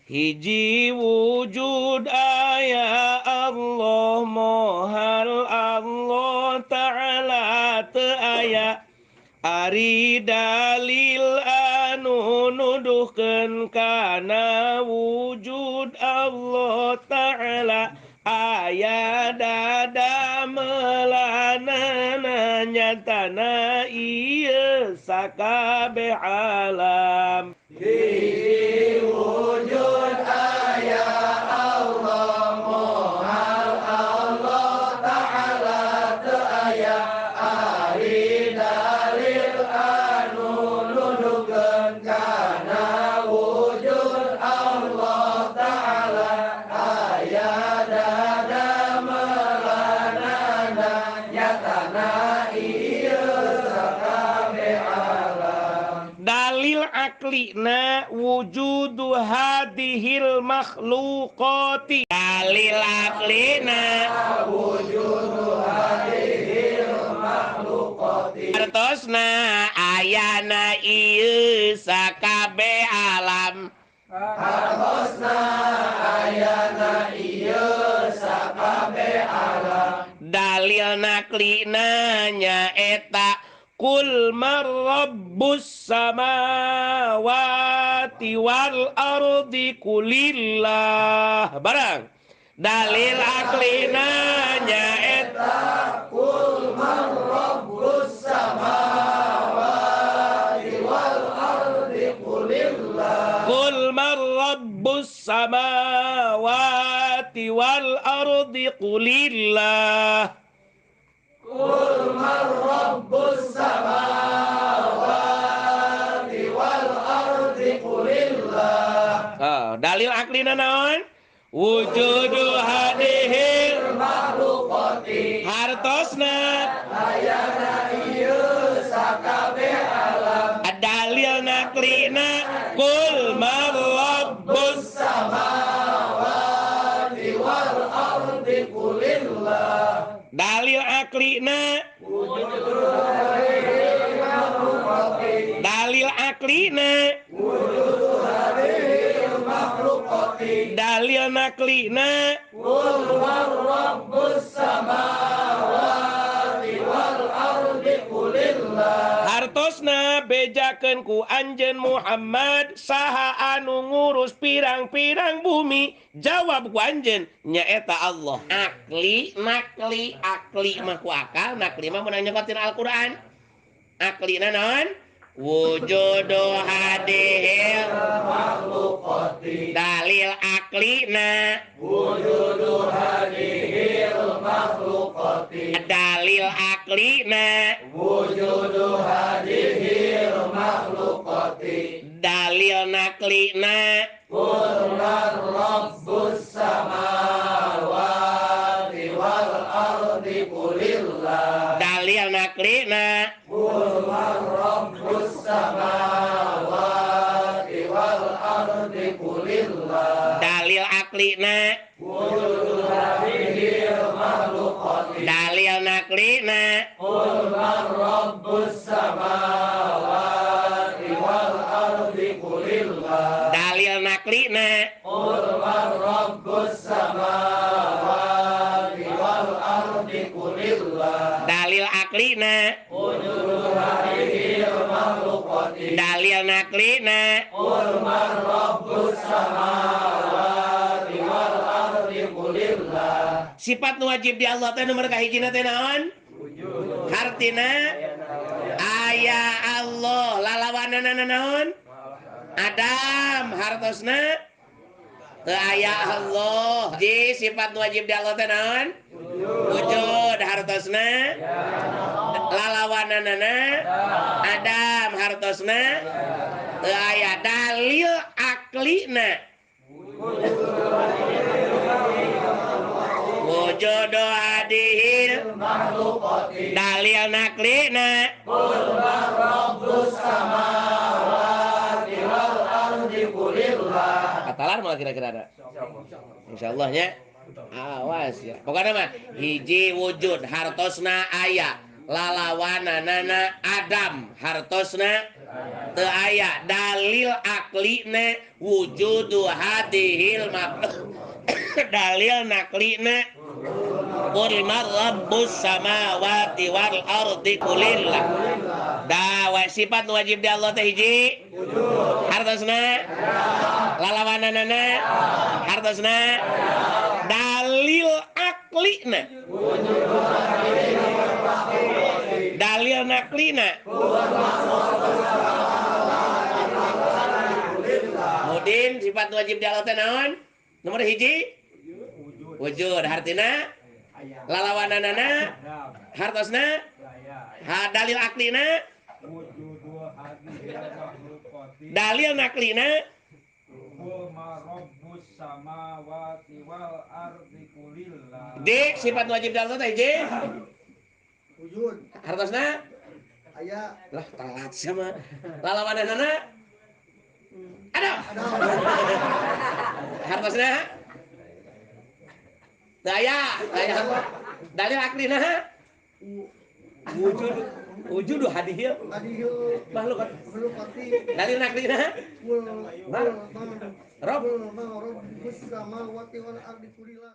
Hiji wujud aya Allah mohal Allah Ta'ala teu aya ari dalil anu nuduhkeun kana wujud Allah Ta'ala aya dadamelanana nyatana ieu sakabeh alam. Hiji wujud aya Allah mohal Allah Ta'ala teu aya ari dalil anu nuduhkeun kana wujud Allah Ta'ala aya dadamelanana nyatana ieu sakabeh alam. Dalil aklina wujudu hadhil makhluqati. Dalil aklina wujudu hadhil makhluqati artosna ayana ieu sakabeh alam. hartosna ayana ieu sakabeh alam. Dalil naklina nyaeta Kul man rabbus samawati wal ardi kulillah. Barang dalil aklina nyaeta Kul man rabbus samawati wal ardi qulillah. Kul man rabbus samawati wal ardi qulillah. Kul man rabbus samawati wal ardi qulillah. Dalil aklina naon? Wujudu hadihil makhluqati hartosna ayana ieu sakabeh alam. dalil naklina kul man rabbus samawati wal ardi qulillah. dalil aklina dalil aklina dalil naklina Qul man rabbus samawati wal ardi qulillah. hartosna bejakeun ku anjeun Muhammad saha anu ngurus pirang-pirang bumi jawab ku anjeun nyaeta Allah. Akli nakli akli mah ku akal nakli mah mun nyokotin Al-Qur'an. Aklina naon? Wujudu hadihil makhluqati dalil aklina wujudu hadhil makhluqati dalil aklina wujudu hadhil makhluqati dalil naklina Qul man rabbus samawati wal ardi qulillah. dalil naklina Qul man rabbus samawati wal ardi qulillah. dalil aklina Wujudu hadhil makhluqati dalil naklina Qul man rabbus samawati wal ardi qulillah. dalil naklina Qul man rabbus samawati wal ardi qulillah. dalil aklina Wujudu hadhil makhluqati dalil naklina Qul man rabbus samawati wal ardi qulillah. sifat nu wajib di Allah teh nomor kahijina teh naon? Hartina aya Allah lalawanana naon? Adam hartosna teu aya Allah. Ji sifat nu wajib di Allah teh naon? Wujud hartosna lalawanana Adam hartosna teu aya dalil aklina wujudu hadihil makhluqati dalil naklina Qul man rabbus samawati wal ardi qulillah. katalar malah kira-kira ada insyaallah nya awas ya pokoknya mah hiji wujud hartosna aya lalawananana Adam hartosna teu aya dalil aklina wujudu hadhil dalil naklina qul man rabbus samawati wal ardi qulillah da sifat wajib di Allah teh hiji hartosna lalawananana hartosna dalil aklina dalil naklina mudin sifat wajib di Allah teh naon nomor hiji wujud hartina lalawananana hartosna dalil aklina dalil naklina dik sifat wajib di Allah teh hiji wujud hartosna aya lah telat sama lalawananana ada hartosna daya dalil aklina wujud hadhil makhluk dalil naklina rabbus samawati wal ardi kulillah